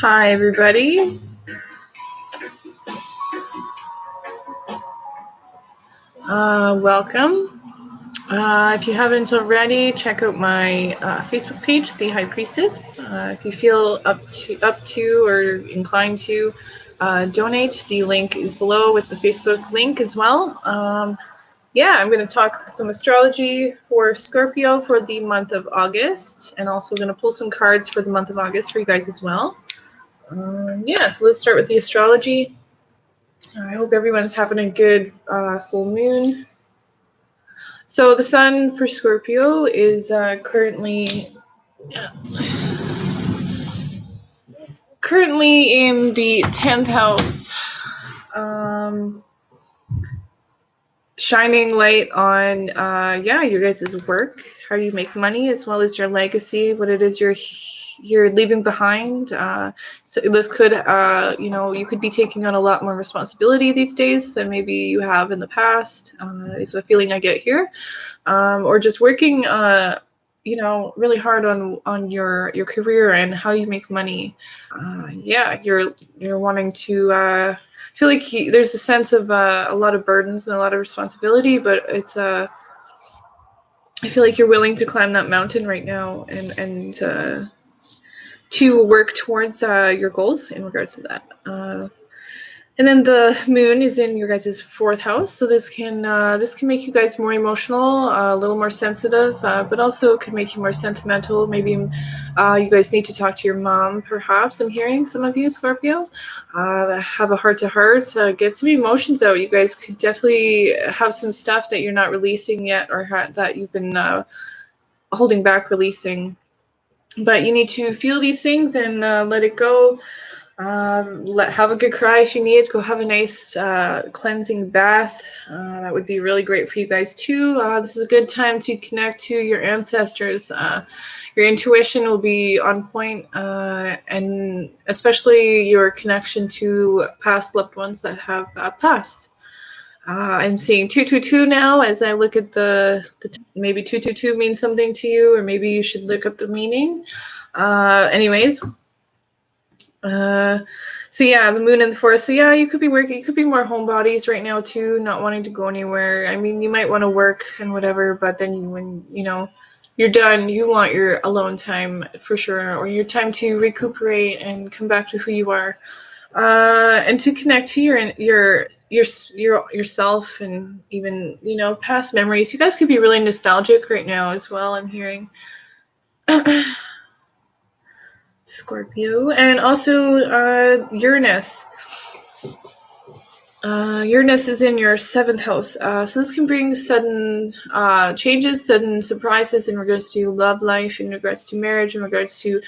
Hi, everybody. Welcome. If you haven't already, check out my Facebook page, The High Priestess. If you feel up to or inclined to donate, the link is below with the Facebook link as well. Yeah, I'm going to talk some astrology for Scorpio for the month of August, and also going to pull some cards for the month of August for you guys as well. Yeah, so let's start with the astrology. I hope everyone's having a good full moon. So the sun for Scorpio is currently in the 10th house, shining light on your guys' work, how you make money, as well as your legacy, what it is you're leaving behind. So this could you could be taking on a lot more responsibility these days than maybe you have in the past, is a feeling I get here. Or just working really hard on your career and how you make money. You're wanting to feel like there's a sense of a lot of burdens and a lot of responsibility, but it's I feel like you're willing to climb that mountain right now and to work towards your goals in regards to that. And then the moon is in your guys' fourth house, so this can make you guys more emotional, a little more sensitive, but also could make you more sentimental. Maybe you guys need to talk to your mom, perhaps. I'm hearing some of you, Scorpio, have a heart-to-heart, get some emotions out. You guys could definitely have some stuff that you're not releasing yet, or that you've been holding back releasing. But you need to feel these things and let it go. Have a good cry if you need. Go have a nice cleansing bath. That would be really great for you guys too. This is a good time to connect to your ancestors. Your intuition will be on point, and especially your connection to past loved ones that have passed. I'm seeing 222 now as I look at maybe 222 means something to you, or maybe you should look up the meaning. Anyways. So yeah, the moon in the forest. So yeah, you could be more homebodies right now too, not wanting to go anywhere. I mean, you might want to work and whatever, but then when you're done, you want your alone time for sure, or your time to recuperate and come back to who you are, and to connect to yourself, and even past memories. You guys could be really nostalgic right now as well, I'm hearing. Scorpio, and also Uranus. Uranus is in your seventh house, so this can bring sudden changes, sudden surprises in regards to love life, in regards to marriage, in regards to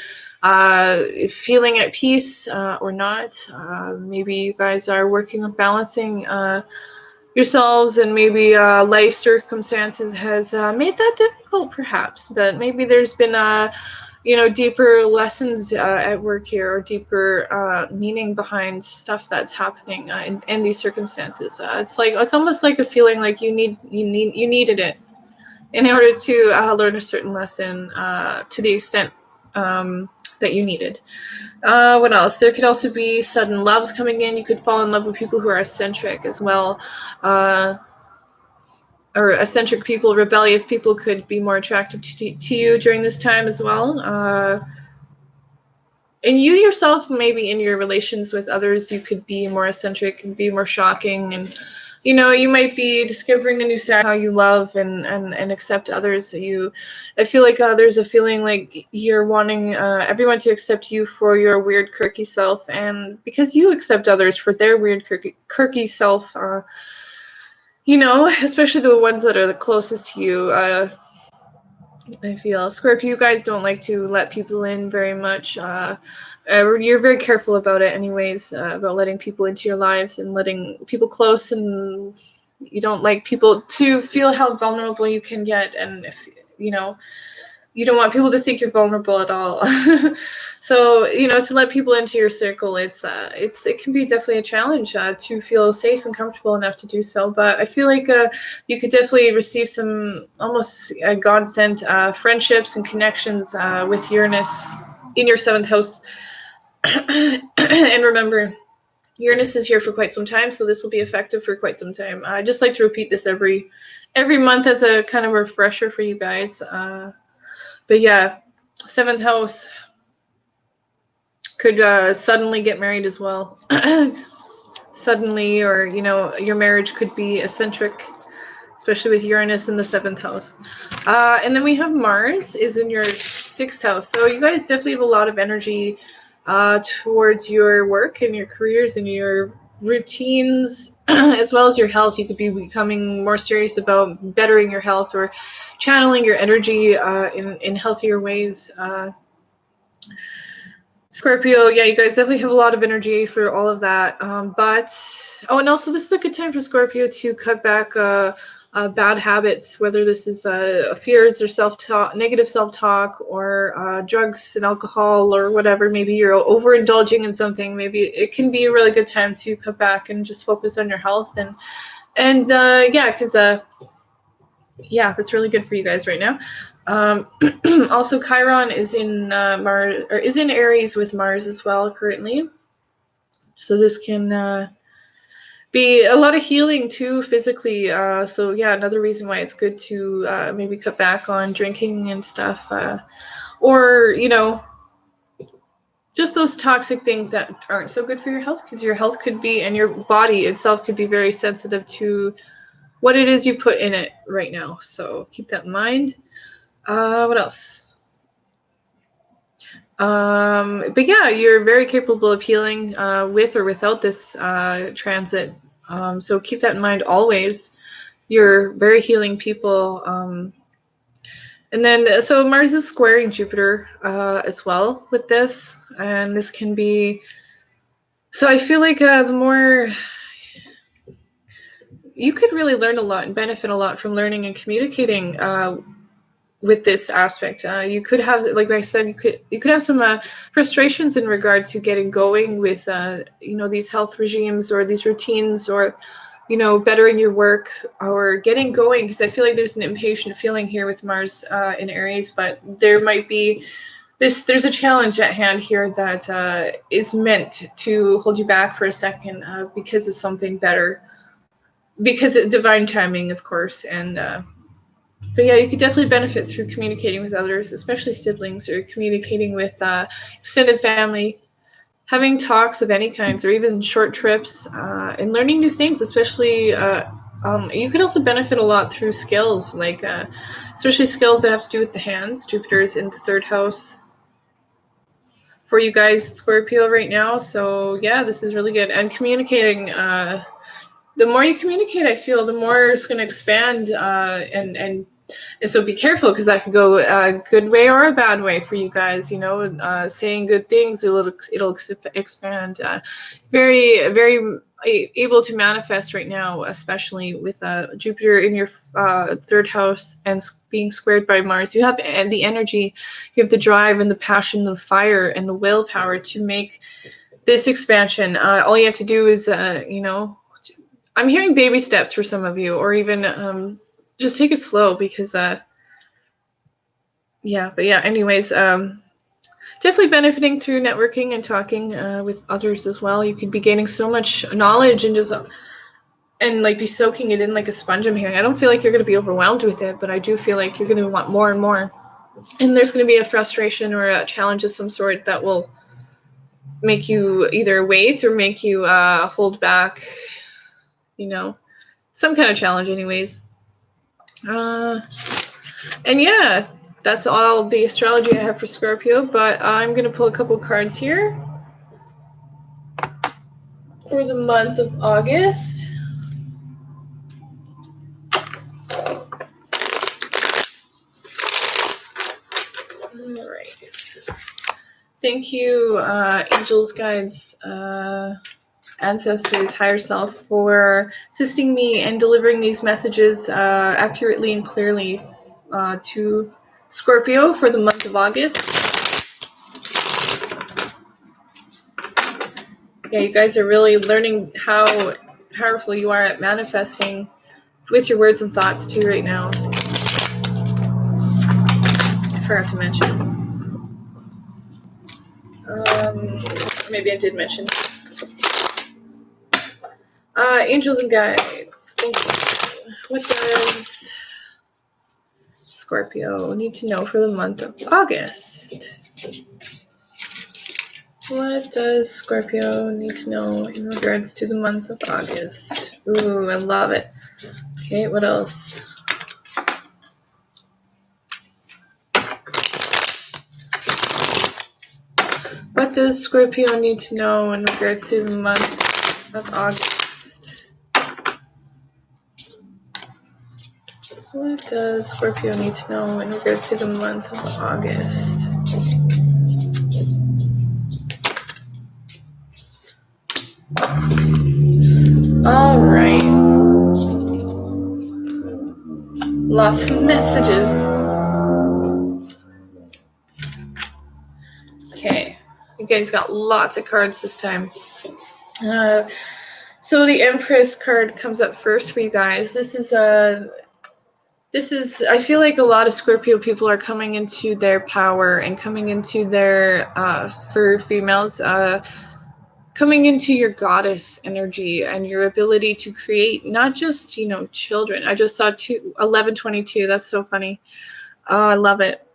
feeling at peace or not. Maybe you guys are working on balancing yourselves, and maybe life circumstances has made that difficult, perhaps. But maybe there's been deeper lessons at work here, or deeper meaning behind stuff that's happening in these circumstances. It's almost like a feeling like you needed it in order to learn a certain lesson to the extent that you needed. What else? There could also be sudden loves coming in. You could fall in love with people who are eccentric as well. Or eccentric people, rebellious people could be more attractive to you during this time as well. And you yourself, maybe in your relations with others, you could be more eccentric and be more shocking, and you might be discovering a new side, how you love and accept others. I feel like there's a feeling like you're wanting everyone to accept you for your weird, quirky self, and because you accept others for their weird, quirky self, especially the ones that are the closest to you. I feel Scorpio, you guys don't like to let people in very much. You're very careful about it, anyways, about letting people into your lives and letting people close, and you don't like people to feel how vulnerable you can get, and if you don't want people to think you're vulnerable at all. So to let people into your circle, it can be definitely a challenge to feel safe and comfortable enough to do so. But I feel like you could definitely receive some almost God sent friendships and connections with Uranus in your seventh house. And remember, Uranus is here for quite some time, so this will be effective for quite some time. I just like to repeat this every month as a kind of refresher for you guys. But yeah, 7th house could suddenly get married as well. Suddenly, or your marriage could be eccentric, especially with Uranus in the 7th house. And then we have Mars is in your 6th house, so you guys definitely have a lot of energy towards your work and your careers and your routines, as well as your health. You could be becoming more serious about bettering your health or channeling your energy in healthier ways. Scorpio, yeah, you guys definitely have a lot of energy for all of that. And also this is a good time for Scorpio to cut back bad habits, whether this is fears or self-talk, negative self-talk, or drugs and alcohol or whatever. Maybe you're overindulging in something. Maybe it can be a really good time to cut back and just focus on your health and because that's really good for you guys right now. Also, Chiron is in Mars, or is in Aries with Mars as well currently. So this can be a lot of healing too physically. So yeah, another reason why it's good to maybe cut back on drinking and stuff, or just those toxic things that aren't so good for your health, because your health could be, and your body itself could be very sensitive to what it is you put in it right now. So keep that in mind. What else? But yeah, you're very capable of healing with or without this transit. So keep that in mind always. You're very healing people. And then, so Mars is squaring Jupiter as well with this. And this can be. So I feel like the more. You could really learn a lot and benefit a lot from learning and communicating with this aspect. You could have, like I said, you could have some frustrations in regard to getting going with these health regimes or these routines, or bettering your work or getting going, because I feel like there's an impatient feeling here with Mars in Aries. But there might be there's a challenge at hand here that is meant to hold you back for a second because of something better, because of divine timing, of course. And but yeah, you could definitely benefit through communicating with others, especially siblings, or communicating with extended family, having talks of any kinds, or even short trips, and learning new things. Especially, you could also benefit a lot through skills, like especially skills that have to do with the hands. Jupiter is in the 3rd house for you guys, Scorpio, right now. So yeah, this is really good. And communicating. The more you communicate, I feel the more it's going to expand, and so be careful, because that could go a good way or a bad way for you guys. Saying good things, it'll expand. Very, very able to manifest right now, especially with Jupiter in your 3rd house and being squared by Mars. You have the energy, you have the drive and the passion, the fire and the willpower to make this expansion. All you have to do is, I'm hearing baby steps for some of you, or even just take it slow, because anyways, definitely benefiting through networking and talking with others as well. You could be gaining so much knowledge and just and like be soaking it in like a sponge. I'm hearing, I don't feel like you're going to be overwhelmed with it, but I do feel like you're going to want more and more, and there's going to be a frustration or a challenge of some sort that will make you either wait or make you hold back, some kind of challenge anyways. And yeah, that's all the astrology I have for Scorpio, but I'm going to pull a couple cards here for the month of August. All right. Thank you, angels, guides, ancestors, higher self, for assisting me and delivering these messages accurately and clearly to Scorpio for the month of August. Yeah, you guys are really learning how powerful you are at manifesting with your words and thoughts too right now. I forgot to mention. Maybe I did mention. Angels and guides. Thank you. What does Scorpio need to know for the month of August? What does Scorpio need to know in regards to the month of August? Ooh, I love it. Okay, what else? What does Scorpio need to know in regards to the month of August? What does Scorpio need to know in regards to the month of August? All right. Lots of messages. Okay. You guys got lots of cards this time. So the Empress card comes up first for you guys. This is I feel like a lot of Scorpio people are coming into their power and coming into their for females coming into your goddess energy and your ability to create not just, children. I just saw 1122. That's so funny. Oh, I love it.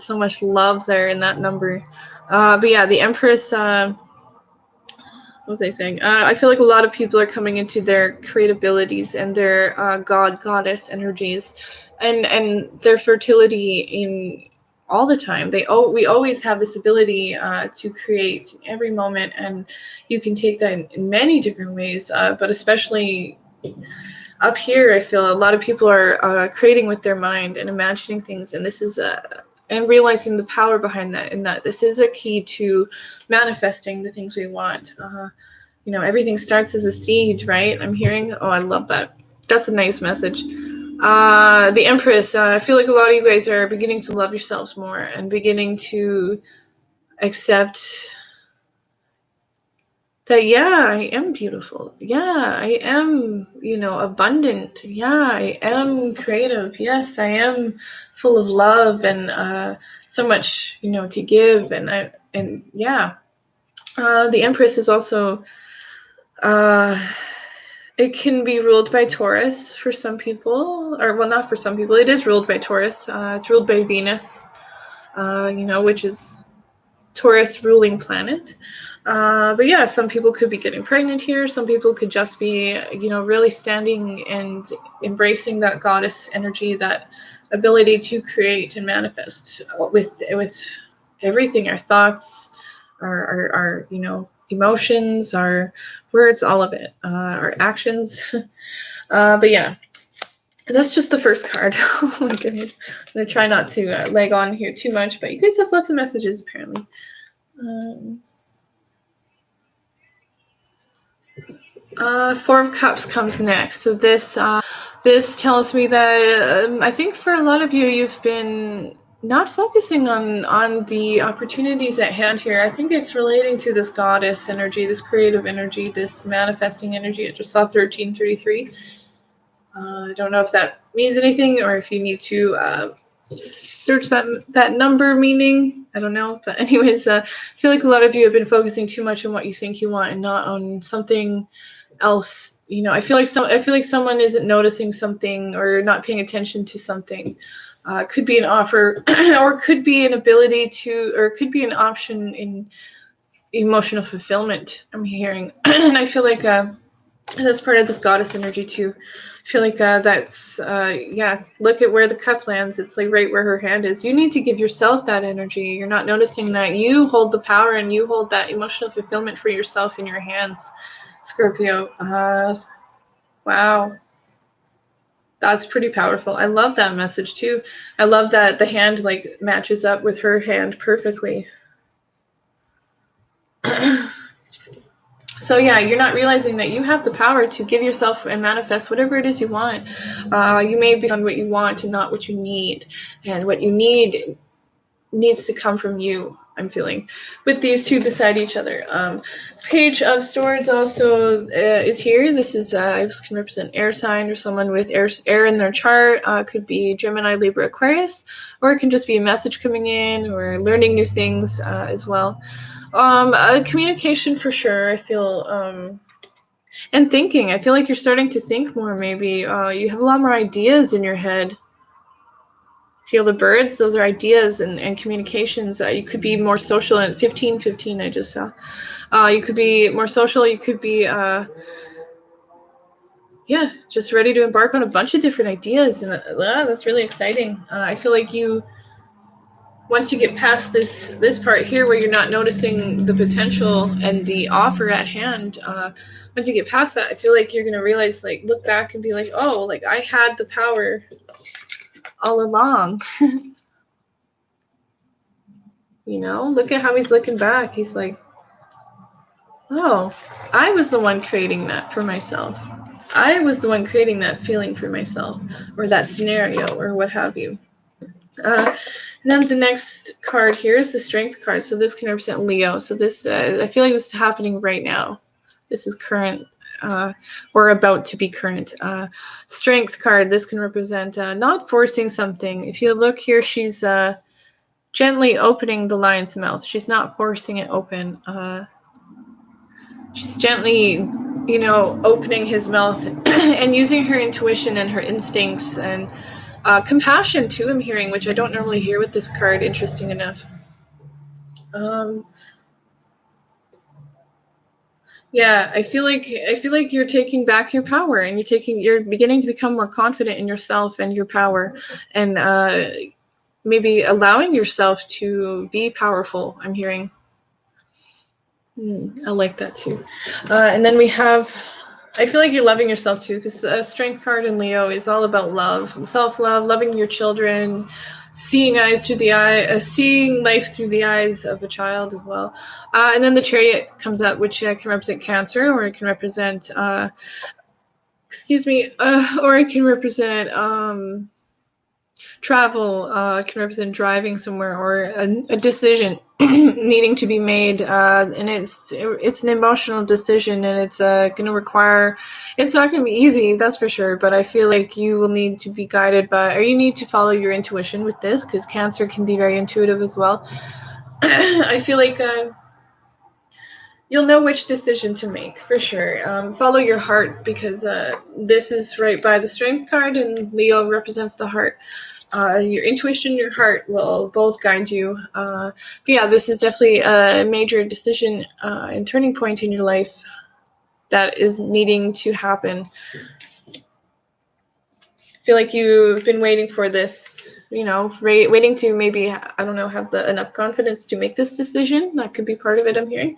So much love there in that number. But yeah, the Empress, what was I saying? I feel like a lot of people are coming into their creative abilities and their goddess energies and their fertility in all the time. We always have this ability to create every moment, and you can take that in many different ways, but especially up here, I feel a lot of people are creating with their mind and imagining things, and this is and realizing the power behind that, and that this is a key to manifesting the things we want. Everything starts as a seed, right? I'm hearing. Oh, I love that. That's a nice message. The Empress. I feel like a lot of you guys are beginning to love yourselves more and beginning to accept that, yeah, I am beautiful. Yeah, I am, abundant. Yeah, I am creative. Yes, I am full of love and so much, to give. And yeah, the Empress is also, it can be ruled by Taurus for some people, or well, not for some people. It is ruled by Taurus. It's ruled by Venus, which is Taurus ruling planet. But yeah, some people could be getting pregnant here. Some people could just be, really standing and embracing that goddess energy, that ability to create and manifest with everything, our thoughts, our emotions, our words, all of it, our actions. But yeah, that's just the first card. Oh my goodness. I'm going to try not to lag on here too much, but you guys have lots of messages apparently. Four of Cups comes next. So this tells me that I think for a lot of you, you've been not focusing on the opportunities at hand here. I think it's relating to this goddess energy, this creative energy, this manifesting energy. I just saw 1333. I don't know if that means anything or if you need to search that number meaning. I don't know. But anyways, I feel like a lot of you have been focusing too much on what you think you want and not on something else. I feel like someone isn't noticing something or not paying attention to something. Could be an offer or could be an ability to, or could be an option in emotional fulfillment, I'm hearing. And I feel like that's part of this goddess energy too. I feel like that's look at where the cup lands. It's like right where her hand is. You need to give yourself that energy. You're not noticing that you hold the power and you hold that emotional fulfillment for yourself in your hands, Scorpio. Wow, that's pretty powerful. I love that message too. I love that the hand like matches up with her hand perfectly. So yeah, you're not realizing that you have the power to give yourself and manifest whatever it is you want. You may be on what you want and not what you need, and what you need needs to come from you. I'm feeling with these two beside each other. Page of Swords also is here. This can represent air sign or someone with air in their chart. Could be Gemini, Libra, Aquarius, or it can just be a message coming in or learning new things as well. Communication for sure. I feel and thinking. I feel like you're starting to think more. Maybe you have a lot more ideas in your head. See all the birds? Those are ideas and communications. You could be more social. And 15, I just saw. You could be more social. You could be, yeah, just ready to embark on a bunch of different ideas. And that's really exciting. I feel like you, once you get past this part here where you're not noticing the potential and the offer at hand, once you get past that, I feel like you're going to realize, like, look back and be like, oh, like, I had the power all along. You know, look at how he's looking back. He's like, oh, I was the one creating that for myself. I was the one creating that feeling for myself, or that scenario, or what have you. And then the next card here is the Strength card. So this can represent Leo. So this, I feel like this is happening right now. This is current, or about to be current. Strength card. This can represent not forcing something. If you look here, she's gently opening the lion's mouth. She's not forcing it open. She's gently, you know, opening his mouth and using her intuition and her instincts and compassion too, I'm hearing, which I don't normally hear with this card, interesting enough. Yeah, I feel like you're taking back your power, and you're beginning to become more confident in yourself and your power, and maybe allowing yourself to be powerful, I'm hearing. I like that too. And then we have, I feel like you're loving yourself too, because the Strength card in Leo is all about love, self-love, loving your children, seeing seeing life through the eyes of a child as well. And then the Chariot comes up, which can represent Cancer, or it can represent, or it can represent travel, can represent driving somewhere, or a decision needing to be made, and it's an emotional decision, and it's going to require, it's not going to be easy, that's for sure, but I feel like you will need to be guided by, or you need to follow your intuition with this, because Cancer can be very intuitive as well. I feel like you'll know which decision to make, for sure. Follow your heart, because this is right by the Strength card, and Leo represents the heart. Your intuition and your heart will both guide you. But yeah, this is definitely a major decision and turning point in your life that is needing to happen. I feel like you've been waiting for this, you know, waiting to maybe, I don't know, have enough confidence to make this decision. That could be part of it, I'm hearing,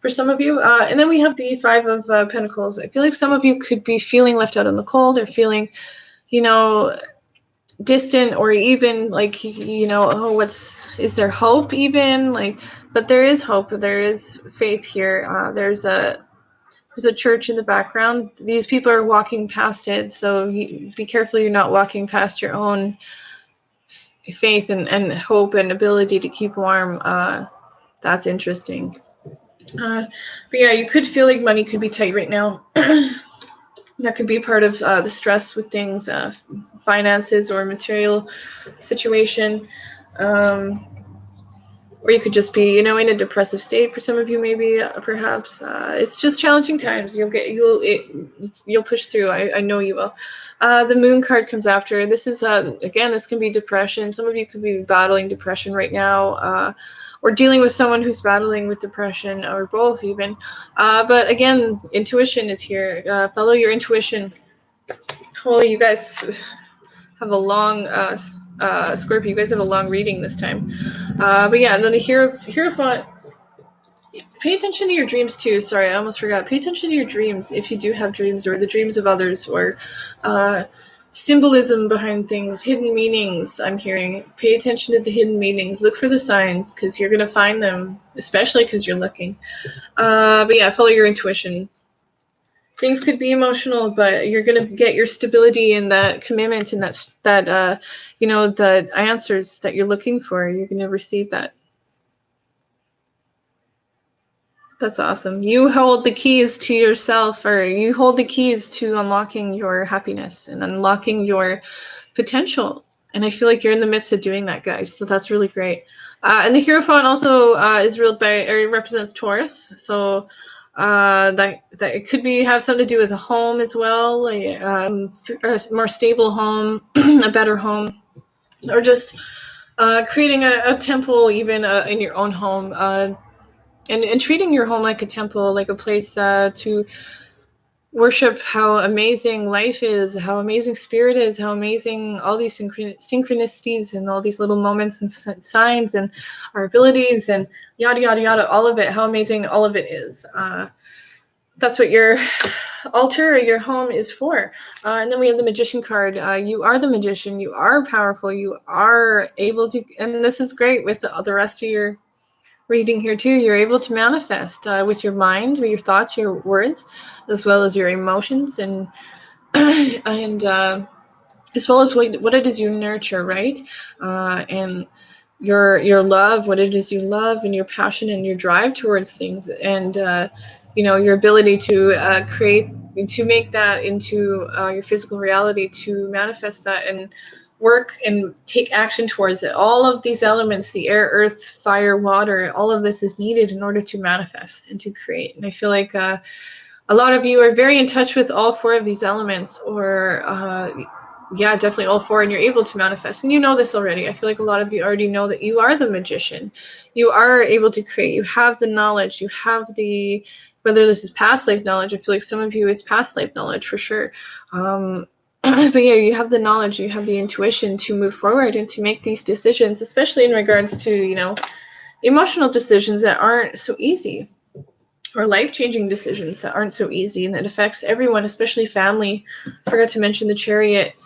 for some of you. And then we have the Five of Pentacles. I feel like some of you could be feeling left out in the cold, or feeling, you know, distant, or even like, you know, oh, is there hope even, like, but there is hope, there is faith here. There's a church in the background. These people are walking past it, so be careful you're not walking past your own faith and hope and ability to keep warm. That's interesting. But yeah, you could feel like money could be tight right now. That could be part of the stress with things, finances or material situation. Or you could just be, you know, in a depressive state for some of you, maybe, perhaps. It's just challenging times. You'll push through. I know you will. The Moon card comes after. This is, again, this can be depression. Some of you could be battling depression right now, or dealing with someone who's battling with depression, or both even. But again, intuition is here. Follow your intuition. Oh, you guys have a long, Scorpio, you guys have a long reading this time. But yeah, and then the Hierophant, pay attention to your dreams too. Sorry, I almost forgot. Pay attention to your dreams if you do have dreams, or the dreams of others, or symbolism behind things, hidden meanings, I'm hearing. Pay attention to the hidden meanings. Look for the signs, because you're going to find them, especially because you're looking. But yeah, follow your intuition. Things could be emotional, but you're going to get your stability and that commitment and that you know, the answers that you're looking for. You're going to receive that. That's awesome. You hold the keys to yourself, or you hold the keys to unlocking your happiness and unlocking your potential And I feel like you're in the midst of doing that, guys. So that's really great. And the Hierophant also is ruled by, or represents Taurus. So that it could be have something to do with a home as well, like a more stable home, a better home, or just creating a temple even in your own home, and treating your home like a temple, like a place to worship how amazing life is, how amazing spirit is, how amazing all these synchronicities and all these little moments and signs and our abilities and yada yada yada, all of it, how amazing all of it is. That's what your altar or your home is for. And then we have the Magician card. You are the magician. You are powerful. You are able to, and this is great with the rest of your reading here too. You're able to manifest with your mind, with your thoughts, your words, as well as your emotions, and and as well as what it is you nurture, right? And your love, what it is you love, and your passion and your drive towards things, and your ability to create, to make that into your physical reality, to manifest that and work and take action towards it. All of these elements, the air, earth, fire, water, all of this is needed in order to manifest and to create. And I feel like a lot of you are very in touch with all four of these elements, or yeah, definitely all four, and you're able to manifest. And you know this already. I feel like a lot of you already know that you are the magician. You are able to create. You have the knowledge. You have the, whether this is past life knowledge, I feel like some of you it's past life knowledge for sure. But yeah, you have the knowledge, you have the intuition to move forward and to make these decisions, especially in regards to, emotional decisions that aren't so easy, or life-changing decisions that aren't so easy, and that affects everyone, especially family. I forgot to mention the Chariot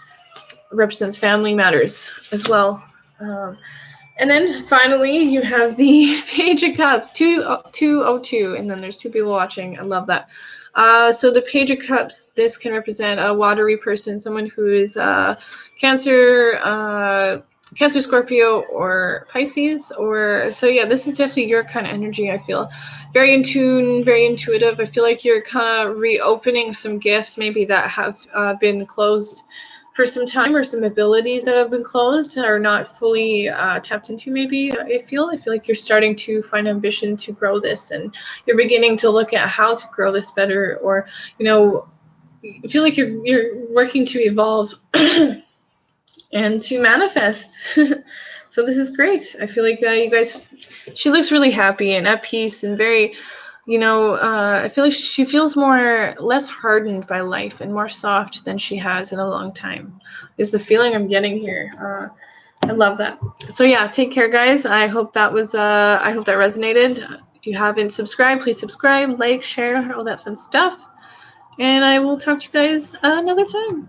represents family matters as well. And then finally, you have the Page of Cups, 202, and then there's two people watching. I love that. So the Page of Cups, this can represent a watery person, someone who is Cancer, Scorpio, or Pisces. Or so yeah, this is definitely your kind of energy. I feel very in tune, very intuitive. I feel like you're kind of reopening some gifts maybe that have been closed for some time, or some abilities that have been closed or not fully tapped into. Maybe I feel like you're starting to find ambition to grow this, and you're beginning to look at how to grow this better, or I feel like you're working to evolve and to manifest. So this is great. I feel like you guys, she looks really happy and at peace and very, I feel like she feels less hardened by life and more soft than she has in a long time, is the feeling I'm getting here. I love that. So yeah, take care, guys. I hope that resonated. If you haven't subscribed, please subscribe, like, share, all that fun stuff. And I will talk to you guys another time.